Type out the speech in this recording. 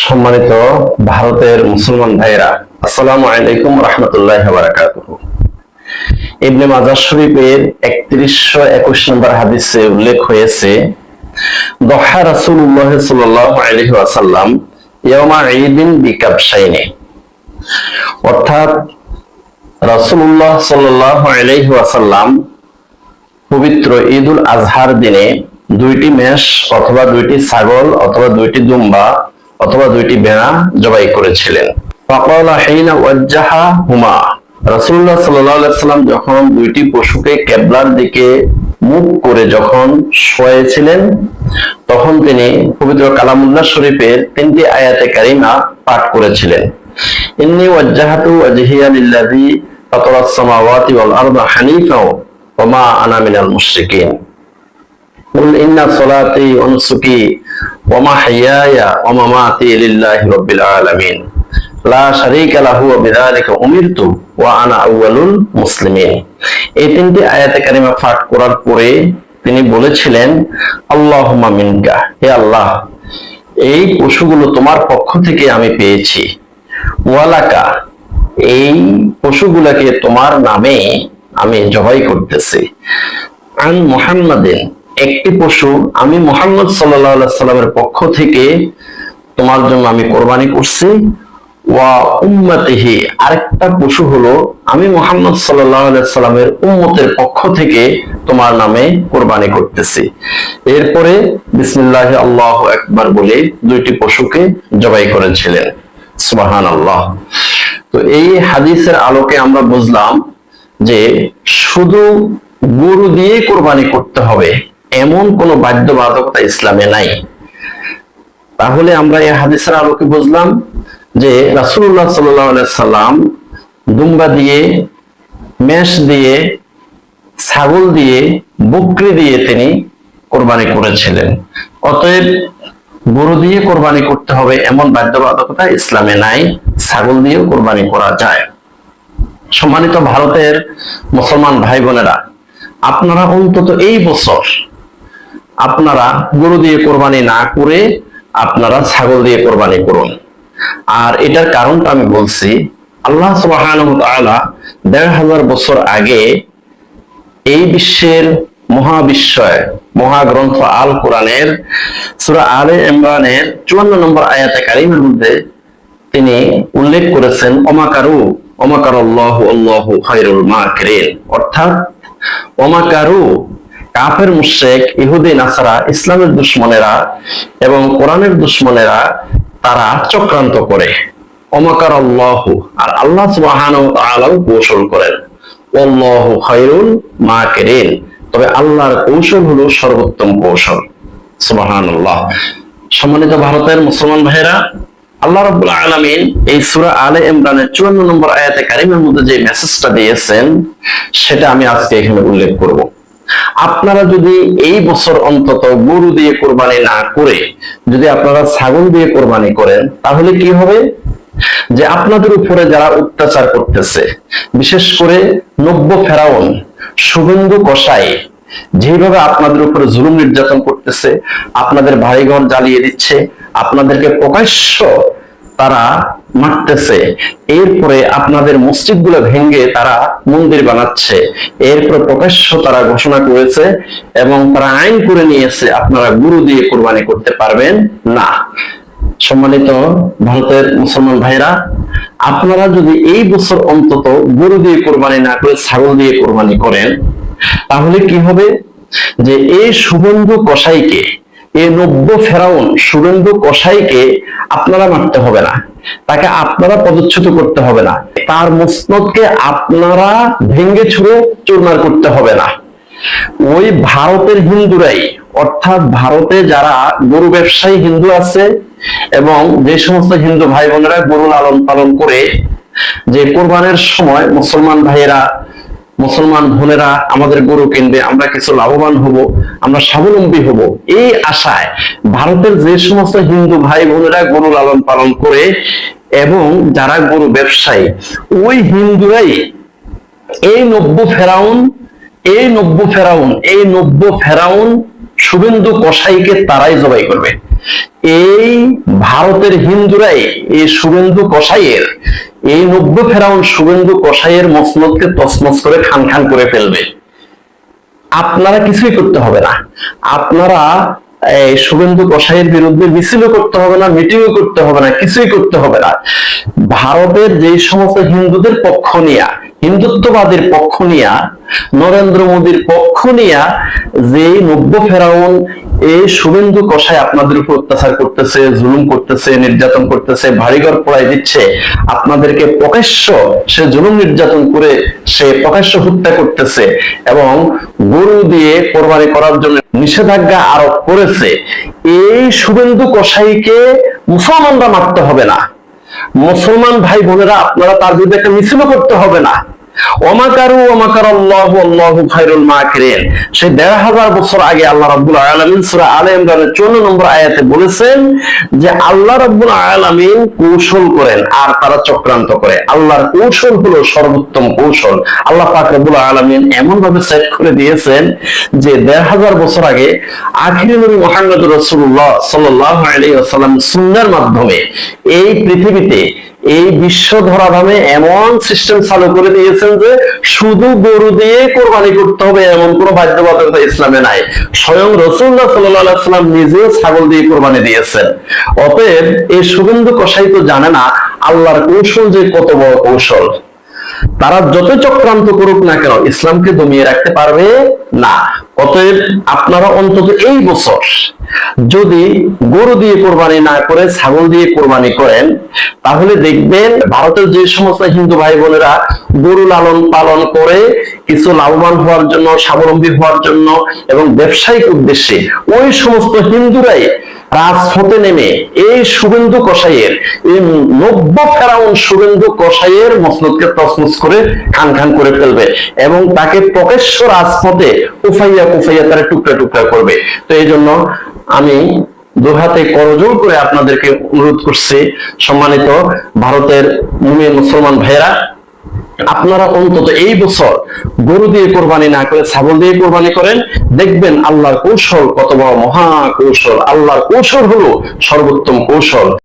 সম্মানিত ভারতের মুসলমান ভাইরা, আসসালামু আলাইকুম রাহমাতুল্লাহি ওয়া বারাকাতুহু। ইবনে মাজাহ শরীফের 3121 নম্বর হাদিসে উল্লেখ হয়েছে, দহা রাসূলুল্লাহ সাল্লাল্লাহু আলাইহি ওয়াসাল্লাম ইয়াউমা ঈদিন বিকাবশাইনি, অর্থাৎ রাসূলুল্লাহ সাল্লাল্লাহু আলাইহি ওয়াসাল্লাম পবিত্র ঈদুল আজহার দিনে দুইটি মেষ অথবা দুইটি ছাগল অথবা দুইটি দুম্বা অথবা দুইটি ভেড়া জবাই করেছিলেন। ফাকালা হিনা ওয়াজ্জাহা হুমা, রাসূলুল্লাহ সাল্লাল্লাহু আলাইহি ওয়াসাল্লাম যখন দুইটি পশুকে কিবলার দিকে মুখ করে যখন শুয়েছিলেন, তখন তিনি পবিত্র কালামুল্লাহ শরীফের 3টি আয়াতে কারিমা পাঠ করেছিলেন। ইন্নী ওয়াজ্জাহাতু ওয়াজহিয়া লিল্লাযী ফাতারাস সামাওয়াতি ওয়াল আরদা হানিফা ওয়া মা আনা মিনাল মুশরিকিন। কুল ইন্না সলাতি ওয়া নুসুকি ওয়া মাহইয়ায়া ওয়া মামাতি লিল্লাহি রাব্বিল আলামিন লা শারীকা লাহু ওয়া বিযালিকা উমিরতু ওয়া আনা আউয়ালুল মুসলিমিন। এই 3টি আয়াতে কারিমা পাঠ করার পরে তিনি বলেছিলেন, আল্লাহুম্মা মিনকা, হে আল্লাহ, এই পশুগুলো তোমার পক্ষ থেকে আমি পেয়েছি। ওয়ালাকা, এই পশুগুলোকে তোমার নামে আমি জবাই করতেছি। আন মুহাম্মাদিন, একটি পশু আমি মুহাম্মদ সাল্লাল্লাহু আলাইহি সাল্লামের পক্ষ থেকে তোমার জন্য আমি কোরবানি করছি। ওয়া উম্মতিহি, আরেকটা পশু হলো আমি মুহাম্মদ সাল্লাল্লাহু আলাইহি সাল্লামের উম্মতের পক্ষ থেকে তোমার নামে কোরবানি করতেছি। এরপরে বিসমিল্লাহি আল্লাহু আকবার বলে দুইটি পশুকে জবাই করেছিলেন। সুবহানাল্লাহ। তো এই হাদিসের আলোকে আমরা বুঝলাম যে শুধু গরু দিয়ে কোরবানি করতে হবে এমন কোনো বাধ্যবাধকতা ইসলামে নাই। তাহলে আমরা এই হাদিসের আলোকে বুঝলাম যে রাসূলুল্লাহ সাল্লাল্লাহু আলাইহি সাল্লাম দুম্বা দিয়ে, মেষ দিয়ে, ছাগল দিয়ে, বকরি দিয়ে তিনি কোরবানি করেছিলেন। অতএব গরু দিয়ে কোরবানি করতে হবে এমন বাধ্যবাধকতা ইসলামে নাই, ছাগল দিয়েও কোরবানি করা যায়। সম্মানিত ভারতের মুসলমান ভাই বোনেরা, আপনারা অন্তত এই বছর আপনারা গরু দিয়ে কোরবানি না করে আপনারা ছাগল দিয়ে কোরবানি করুন। আর এটার কারণটা আমি বলছি, আল্লাহ সুবহানাহু ওয়া তাআলা ১৫০০ বছর আগে এই বিশ্বের মহাবিশ্বয় মহাগ্রন্থ আল কোরআনের সূরা আলে ইমরানের ৫৪ নম্বর আয়াতে কারিমের মধ্যে তিনি উল্লেখ করেছেন, ওমাকারু ওমাকারাল্লাহু আল্লাহু খায়রুল মাকিরিন, অর্থাৎ ওমাকারু, কাফের মুশরিক, ইহুদি নাসারা, ইসলামের দুশমনেরা এবং কোরআনের দুশমনেরা তারা চক্রান্ত করে। ওমাকারাল্লাহু, আর আল্লাহ সুবহানাহু ওয়া তাআলা কৌশল করেন। আল্লাহু খায়রুল মাকিরিন, তবে আল্লাহর কৌশল হলো সর্বোত্তম কৌশল। সুবহানাল্লাহ। সম্মানিত ভারতের মুসলমান ভাইরা, আল্লাহ রাব্বুল আলামিন এই সূরা আলে ইমরানের ৫৪ নম্বর আয়াতে কারিমের মধ্যে যে মেসেজটা দিয়েছেন সেটা আমি আজকে এখানে উল্লেখ করব। আপনারা যদি এই বছর অন্তত গরু দিয়ে কোরবানি না করে যদি আপনারা ছাগল দিয়ে কোরবানি করেন, তাহলে কি হবে যে আপনাদের উপরে যারা অত্যাচার করতেছে, বিশেষ করে নব্য ফেরাউন, শুভেন্দু কসাই, যেভাবে আপনাদের উপরে জুলুম নির্যাতন করতেছে, আপনাদের বাড়িঘর জ্বালিয়ে দিচ্ছে, আপনাদেরকে প্রকাশ্য তারা মারতেছে, এরপরে আপনাদের মসজিদগুলো ভেঙে তারা মন্দির বানাচ্ছে, এরপর প্রকাশ্য তারা ঘোষণা করেছে এবং তারা আইন করে নিয়েছে আপনারা গরু দিয়ে কোরবানি করতে পারবেন না। সম্মানিত ভারতের মুসলমান ভাইরা, আপনারা যদি এই বছর অন্তত গরু দিয়ে কোরবানি না করে ছাগল দিয়ে কোরবানি করেন, তাহলে কি হবে যে এই শুভেন্দু কসাইকে, এই নব্য ফেরাউন শুভেন্দু কসাইকে আপনারা মারতে হবে না, তাকে আপনারা পদচ্যুত করতে হবে না, তার মসনদকে আপনারা ভেঙে ছুঁড়ে চুরমার করতে হবে না। ওই ভারতের হিন্দুরাই, অর্থাৎ ভারতে যারা গরু ব্যবসায়ী হিন্দু আছে এবং যে সমস্ত হিন্দু ভাই বোনেরা গরু লালন পালন করে, যে কোরবানের সময় মুসলমান ভাইয়েরা, মুসলমান বোনেরা আমাদের গরু কিনবে, আমরা কিছু লাভবান হব, আমরা স্বাবলম্বী হব, এই আশায় ভারতের যে সমস্ত হিন্দু ভাই বোনেরা গরু লালন পালন করে এবং যারা গরু ব্যবসায়ী, ওই হিন্দুরাই এই নব্য ফেরাউন শুভেন্দু কসাইকে তারাই জবাই করবে। এই ভারতের হিন্দুরাই এই শুভেন্দু কসাইয়ের, এই 90 ফেরাউন শুভেন্দু কসাইয়ের মসনদকে তছনছ করে খান খান করে ফেলবে। আপনারা কিছুই করতে হবে না, আপনারা এই শুভেন্দু কসাইয়ের বিরুদ্ধে মিছিলও করতে হবে না, মিটিংও করতে হবে না, কিছুই করতে হবে না। ভারতের যে সমস্ত হিন্দুদের পক্ষ নিয়া, হিন্দুত্ববাদের পক্ষ নিয়া, নরেন্দ্র মোদীর পক্ষ নিয়া যে 90 ফেরাউন এই শুভেন্দু কসাই আপনাদের উপর অত্যাচার করতেছে, জুলুম করতেছে, নির্যাতন করতেছে, বাড়িঘর পোড়াই দিচ্ছে, আপনাদেরকে প্রকাশ্য সে জুলুম নির্যাতন করে সে প্রকাশ্য হত্যা করতেছে এবং গরু দিয়ে কোরবানি করার জন্য নিষেধাজ্ঞা আরোপ করেছে। এই শুভেন্দু কসাইকে মুসলমানরা মারতে হবে না, মুসলমান ভাই বোনেরা আপনারা তার বিরুদ্ধে একটা মিছিলও করতে হবে না। ওমাকারু ওমাকারাল্লাহু আল্লাহু খায়রুল মাকিরিন। সেই ১৫০০ বছর আগে আল্লাহ রাব্বুল আলামিন সূরা আলে ইমরানের ৫৪ নম্বর আয়াতে বলেছেন যে আল্লাহ রাব্বুল আলামিন কৌশল করেন আর তারা চক্রান্ত করে। আল্লাহর কৌশল হলো সর্বোত্তম কৌশল। আল্লাহ পাক রাব্বুল আলামিন এমন ভাবে সেট করে দিয়েছেন যে ১৫০০ বছর আগে আখিরি নবী মুহাম্মদ রাসূলুল্লাহ সাল্লাল্লাহু আলাইহি ওয়াসাল্লাম সুন্নাহর মাধ্যমে এই পৃথিবীতে, এই বিশ্ব ধরাধামে এমন সিস্টেম চালু করে দিয়েছেন যে শুধু গরু দিয়ে কোরবানি করতে হবে এমন কোন বাধ্যবাধকতা ইসলামে নাই। স্বয়ং রাসূলুল্লাহ সাল্লাল্লাহু আলাইহি ওয়াসাল্লাম নিজেও ছাগল দিয়ে কোরবানি দিয়েছেন। অতএব এই শুভেন্দু কসাই তো জানে না আল্লাহর কৌশল যে কত বড় কৌশল। তারা যত চক্রান্ত করুক না কেন ইসলামকে দমিয়ে রাখতে পারবে না। অতএব আপনারা অন্তত এই বছর যদি গরু দিয়ে কোরবানি না করে ছাগল দিয়ে কোরবানি করেন, তাহলে দেখবেন ভারতের যে সমস্ত হিন্দু ভাই বোনেরা গরু লালন পালন করে কিছু লাভবান হওয়ার জন্য, স্বাবলম্বী হওয়ার জন্য এবং ব্যবসায়িক উদ্দেশ্যে ওই সমস্ত হিন্দুরাই রাজপথে নেমে এই শুভেন্দু কসাইয়ের, এই 90 ফেরাউন শুভেন্দু কসাইয়ের মসনদকে তছনছ করে খান খান করে ফেলবে এবং তাকে প্রকাশ্য রাজপথে কুফাইয়া কুফাইয়া তারা টুকরা টুকরা করবে। তো এই জন্য আমি দুহাতে করজোড় করে আপনাদেরকে অনুরোধ করছি, সম্মানিত ভারতের মুমিন মুসলমান ভাইয়েরা, আপনারা অন্তত এই বছর গরু দিয়ে কোরবানি না করে ছাগল দিয়ে কোরবানি করেন। দেখবেন আল্লাহর কৌশল কত বড় মহা কৌশল। আল্লাহর কৌশল হলো সর্বোত্তম কৌশল।